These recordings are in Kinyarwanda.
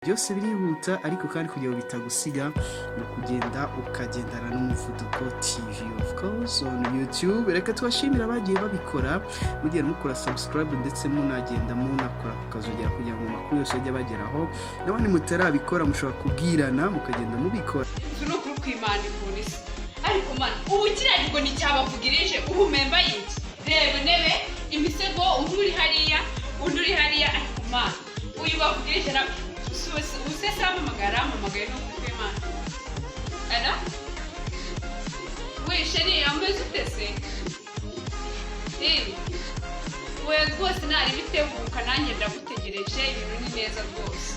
byose birihuta ariko kandi kugira ngo bitagusiga no kugenda ukagendana n'umuvuduko TV of course on YouTube. Reka tubashimira abagiye babikora mugiye mukora subscribe ndetse munagenda munakora kukazogera kugira ngo makuru yose ajya bageraho, nabandi mutarabikora mushobora kubwirana mukagenda mubikora. Tuno kuri kwimana polisi ariko man ubu kiragigo ni cyabavugirije ubu memba yiki rebe nebe imisego unduri hariya ariko man uyu bavugirije na usesa amagara no kwimana ana we sheri ameze utese we rwose nari biteguka nanjye ndagutegereje ibintu ni neza rwose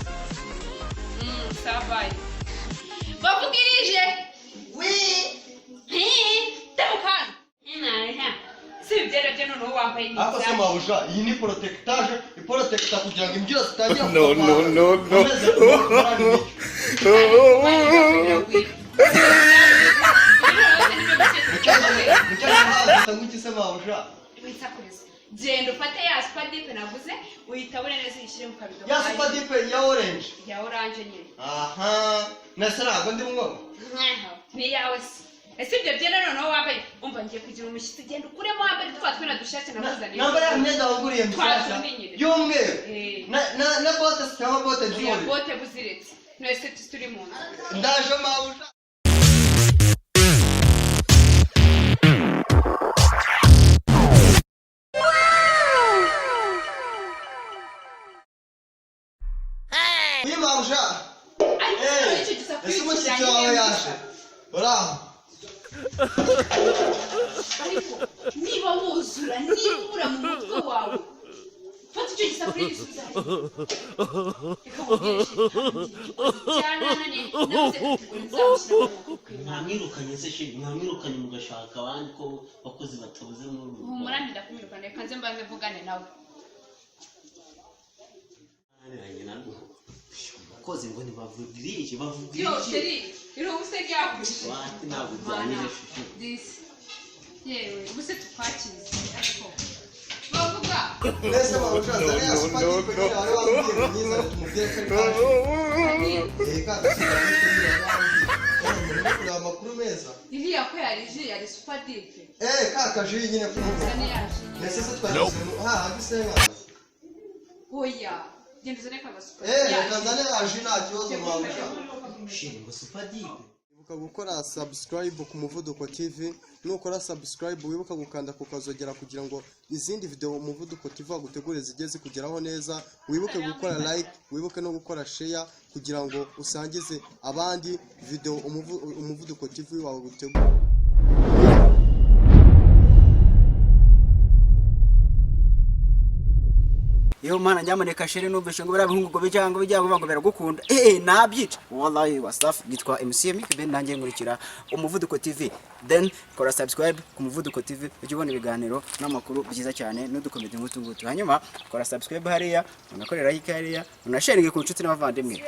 sabaye bavugirije we tabukan si byerabye noneho wambaye neza ako se mawusha iyi ni protectage iprotecta kugira ngo imbyiro zitangira no genda ufate ya spadipe naguze uyitabure neza yishyire mu kabido ya spadipe ya orange nyine aha nasarago ndi mwo ni yawe ese ibyo byenda noneho wambaye umva ngiye kugira umushyitsi genda ukuremo wambaye twatwe na dushake nakuzaniye nambara ya myenda waguriye mbishasha y'umweru na bote cyangwa bote ya bote buziretse twese turi mu nzu ndaje mawusha Mawusha ese umushyitsi wawe yaje uraho ariko niba wuzura nibura mu mutwe wawe fata icyo gisafuriya gisubiza mwamwirukanye se sheri mwamwirukanye mugashaka abandi ko bakozi batabuze muri ubu humura ndakumwirukana reka nze mbanze mvugane nawe kozi ngo ntibavugirije yo sheri iro usege yakwishe wati ntabwo byanire shushu this yewe ubuse tupfakize ariko bavuga nese mawusha zane ya spadipe ko ari wabwiye myiza tumubwiye ko ari amakuru meza iriya ko yari spadipe kakaje nyine kumva nese se twari hagisenga oya genda zane kabasupa kazane aje nta kibazo mawusha sheri ngo supadipe wibuka gukora subscribe ku Muvuduko TV, nukora subscribe wibuka gukanda kukazogera kugira ngo izindi video Umuvuduko TV agutegure zijye zikugeraho neza, wibuke gukora like, wibuke no gukora share kugira ngo usangize abandi video Umuvuduko TV wawe gutegura. Yo mana nyamuneka sheri numvishe ngo barabihungu ngo bijyango ngo baragukunda nabyica wallahi wasaf gitwa MCM ben nanjye nkurikira Umuvuduko TV, then kora subscribe ku Muvuduko TV ujye ubona ibiganiro n'amakuru byiza cyane n'udukomedi ngutu hanyuma kora subscribe hariya unakorera like hariya unasharinge ku nshuti n'abavandimwe.